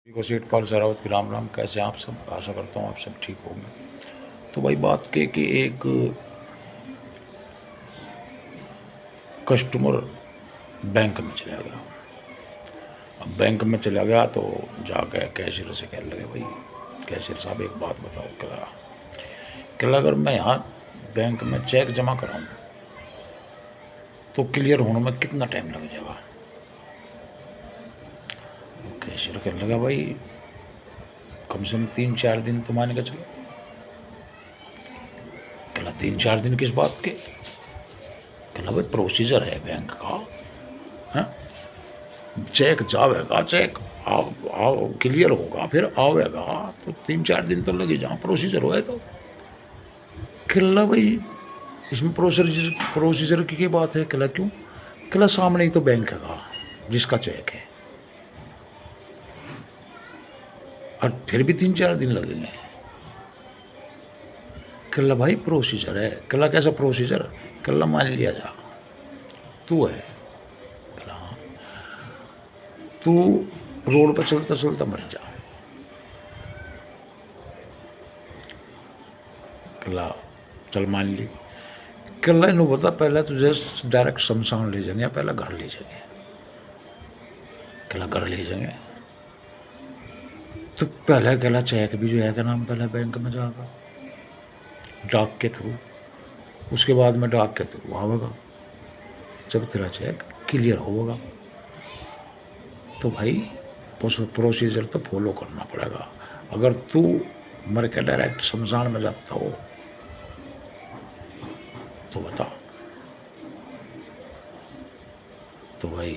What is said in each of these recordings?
को सेठपाल सरावत की राम राम। कैसे आप सब? आशा करता हूँ आप सब ठीक होंगे। तो भाई बात के कि एक कस्टमर बैंक में चला गया। अब बैंक में चला गया तो जाकर कैशियर से कहने लगे, भाई कैशियर साहब एक बात बताओ, क्या अगर मैं यहाँ बैंक में चेक जमा कराऊँ तो क्लियर होने में कितना टाइम लग जाएगा? कैशियर कहने लगा, भाई कम से कम 3-4 दिन तो मान के चलो। कहला 3-4 दिन किस बात के? कहला भाई प्रोसीजर है बैंक का है, चेक जावेगा, चेक आओ क्लियर होगा, फिर आवेगा तो 3-4 दिन तो लगे, जहाँ प्रोसीजर हुआ है तो। कहला भाई इसमें प्रोसीजर की बात है? कहला क्यों? कहला सामने ही तो बैंक है जिसका चेक है, और फिर भी 3-4 दिन लगेंगे। कहला भाई प्रोसीजर है। कहला कैसा प्रोसीजर? कहला मान लिया जा तू है, कहला हाँ, तू रोड पर चलता चलता मर जा। कहला चल मान ली। कहला इन्हों बता पहले तुझे डायरेक्ट शमशान ले जाएंगे या पहले घर ले जाएंगे? कहला घर ले जाएंगे। तो पहले कहला चेक भी जो है का नाम पहले बैंक में जाएगा डाक के थ्रू, उसके बाद में डाक के थ्रू आवेगा जब तेरा चेक क्लियर होगा। तो भाई प्रोसीजर तो फॉलो करना पड़ेगा। अगर तू मर के डायरेक्ट शमशान में जाता हो तो बता। तो भाई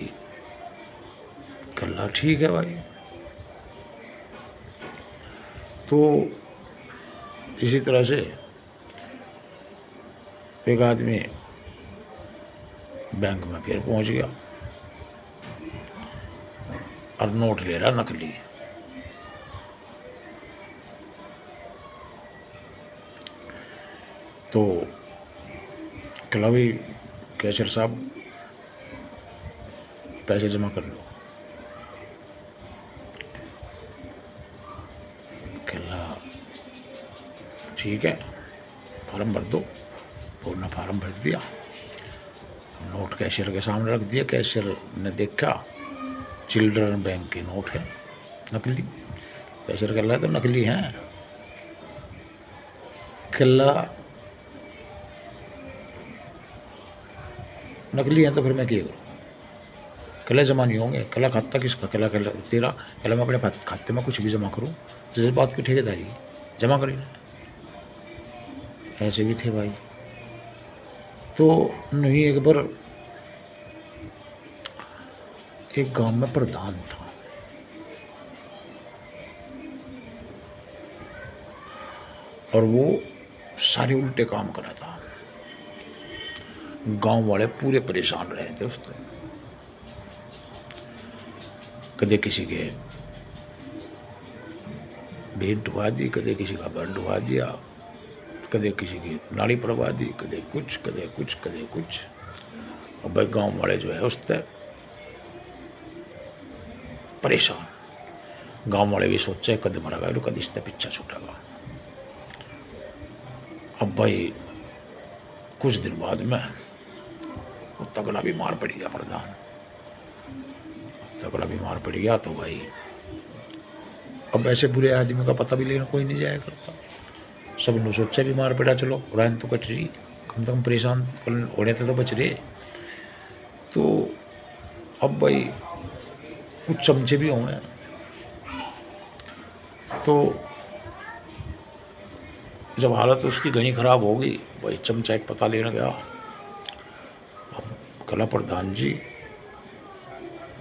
कहला ठीक है भाई। तो इसी तरह से एक आदमी बैंक में फिर पहुंच गया और नोट ले रहा नकली। तो कहला भाई कैशियर साहब पैसे जमा कर लो। कहला ठीक है, फार्म भर दो। पूर्ण फार्म भर दिया, नोट कैशियर के सामने रख दिया। कैशियर ने देखा चिल्ड्रन बैंक की नोट है नकली। कैशियर कहला तो नकली है। कहला नकली है तो फिर मैं क्या करूँ? कहला जमा नहीं होंगे। कहला खाता किसका? कहला तेरा। कहला मैं अपने खाते में कुछ भी जमा करूँ? जिस बात की ठेकेदारी जमा करी। ऐसे भी थे भाई। तो नहीं, एक बार एक गांव में प्रधान था। और वो सारे उल्टे काम कर रहा था। गांव वाले पूरे परेशान रहे थे उससे। कदे किसी के भेंट डुबा दी, कदे किसी का घर डुबा दिया, कदे किसी की नाड़ी पड़वा दी, कदे कुछ कदे कुछ कदे कुछ। और भाई गांव वाले जो है उससे परेशान। गांव वाले भी सोचे कदे मरेगा तो कदे इससे पीछा छूटेगा। अब भाई कुछ दिन बाद में वो तगड़ा बीमार पड़ गया प्रधान। तगड़ा बीमार पड़ गया तो भाई अब ऐसे बुरे आदमी का पता भी लेना कोई नहीं जाया करता। सब ने सोचा बीमार पड़ा, चलो रान तो कट रही, कम से कम परेशान होने तो बच रहे। तो अब भाई कुछ चमचे भी होंगे। तो जब हालत उसकी घनी खराब हो गई, भाई चमचा एक पता लेने गया। अब कहला प्रधान जी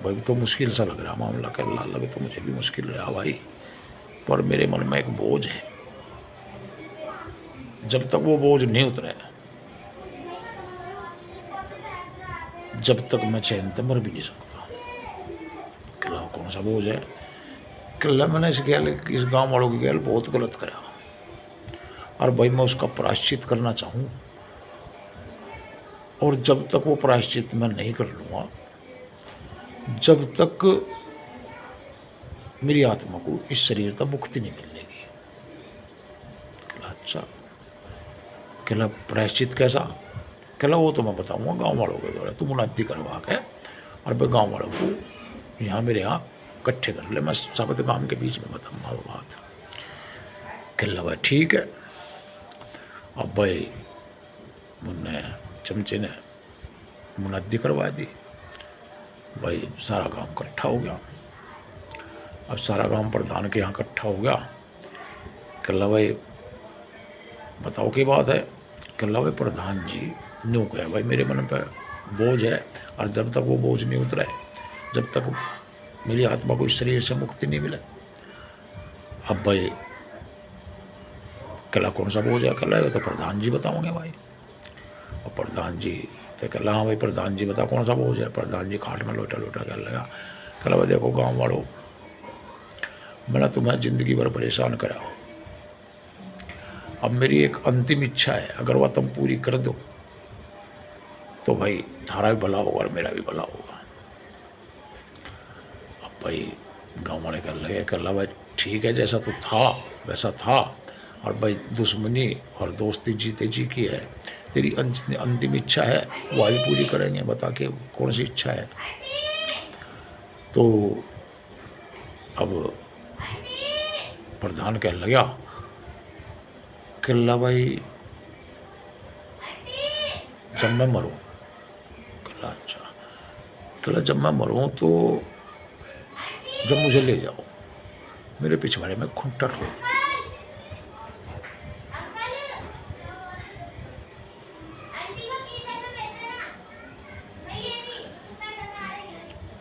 भाई तो मुश्किल सा लग रहा मामला। कहला लगे तो मुझे भी मुश्किल रहा भाई, पर मेरे मन में एक बोझ है। जब तक वो बोझ नहीं उतरे, जब तक मैं चैन से मर भी नहीं सकता। कहला कौन सा बोझ है? कहला मैंने इस गांव वालों की गैल बहुत गलत करा, और भाई मैं उसका प्रायश्चित करना चाहूँ। और जब तक वो प्रायश्चित मैं नहीं कर लूँगा, जब तक मेरी आत्मा को इस शरीर तक मुक्ति नहीं मिलेगी। कहला अच्छा, कहला प्रायश्चित कैसा? कहला वो तो मैं बताऊँगा गाँव वालों के द्वारा, तुम उन्नति करवा के और मैं गाँव वालों को यहाँ मेरे यहाँ इकट्ठे कर ले, मैं सबके काम के बीच में बताऊँगा वो बात। कहला भाई ठीक है। अब भाई मुन्ने चमचे ने मुनद्दी करवा दी। भाई सारा काम इकट्ठा हो गया। अब सारा काम प्रधान के यहाँ इकट्ठा हो गया। कहला भाई बताओ क्या बात है? कहला भाई प्रधान जी न्यू कहे भाई मेरे मन पे बोझ है, और जब तक वो बोझ नहीं उतरे, जब तक मेरी आत्मा को इस शरीर से मुक्ति नहीं मिले। अब भाई कहला कौन सा बोझ है? कहला ये तो प्रधान जी बताओगे भाई। और प्रधान जी तो कहला हाँ भाई प्रधान जी बता कौन सा बोझ है? प्रधान जी खाट में लोटा लोटा कर लगा। कहला भाई देखो गाँव वालों, मैंने तुम्हें ज़िंदगी भर परेशान करा, अब मेरी एक अंतिम इच्छा है, अगर वह तुम पूरी कर दो तो भाई थारा भी भला होगा और मेरा भी भला होगा। अब भाई गाँव वाले कर लगे, कहला भाई ठीक है जैसा तो था वैसा था, और भाई दुश्मनी और दोस्ती जीते जी की है, तेरी अंतिम इच्छा है वो भी पूरी करेंगे, बता के कौन सी इच्छा है? तो अब प्रधान कह लगा, कहला भाई जब मैं मरूँ। कहला अच्छा। कहला जब मैं मरूँ तो जब मुझे ले जाओ मेरे पिछवाड़े में खूंटा ठोक दो।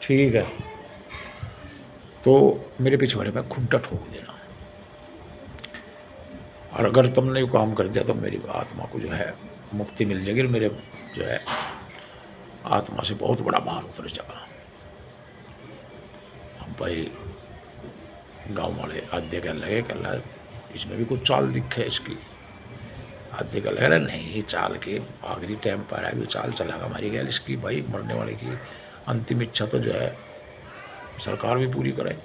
ठीक है, तो मेरे पिछवाड़े में खूंटा ठोक देना, और अगर तुमने ये काम कर दिया तो मेरी आत्मा को जो है मुक्ति मिल जाएगी, मेरे जो है आत्मा से बहुत बड़ा भार उतर जाएगा। अब भाई गांव वाले आधे कहने लगे, कहला इसमें भी कुछ चाल दिखे इसकी। आधे कहने लगे नहीं, चाल के आखिरी टाइम पर है, चाल चलेगा हमारी गैल इसकी, भाई मरने वाले की अंतिम इच्छा तो जो है सरकार भी पूरी करे,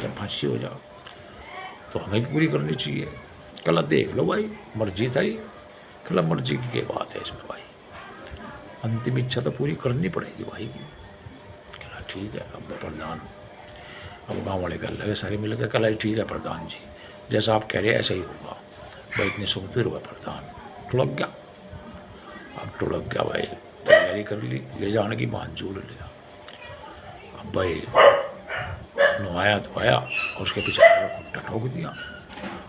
जब फांसी हो जाए तो हमें भी पूरी करनी चाहिए। कहला देख लो भाई मर्जी था ही। कहला मर्जी की क्या बात है इसमें भाई, अंतिम इच्छा तो पूरी करनी पड़ेगी भाई की। कहला ठीक है। अब प्रधान, अब गाँव वाले कर लगे सारे मिल के, कहला ठीक है प्रधान जी जैसा आप कह रहे हैं ऐसा ही होगा। भाई इतने सुखफिर हुआ प्रधान, टुड़क गया। अब टुड़क गया भाई, तैयारी कर ली, ले जाने की बांध जोड़ लिया। अब भाई नहाया धोया और उसके पीछे खूंटा ठोक दिया।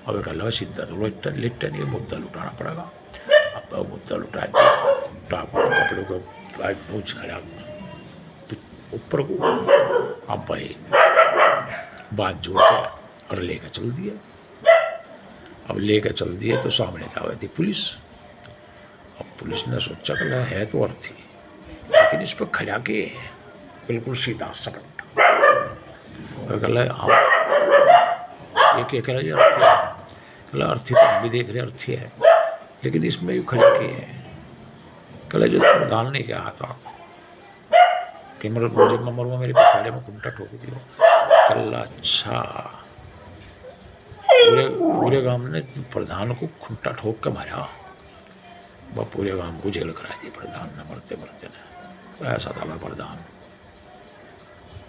अब एक लगा सीधा तो लिट्टा नहीं, मुद्दा लुटाना पड़ेगा। अब मुद्दा लुटा दिया, खूंटा कपड़ों को पहुँच खड़ा ऊपर को। अब भाई बात जोड़ के और लेकर चल दिया। अब लेकर चल दिए तो सामने था वही थी पुलिस। अब पुलिस ने सोचा कि है तो अर्थी, लेकिन इस पर खड़ा के बिल्कुल सीधा सपट। कहला हाँ ये क्या कह रहा अर्थी है? कहला अर्थी तो हम भी देख रहे अर्थी है, लेकिन इसमें भी खड़े किए हैं। कहला जो प्रधान ने कहा था कि जब मैं मरूंगा मेरे पिछवाड़े में खूंटा ठोक दियो। कहला अच्छा, पूरे गांव ने प्रधान को खूंटा ठोक के मारा, वह पूरे गांव को जेल करा दी प्रधान ने, मरते मरते ने। ऐसा था वह प्रधान।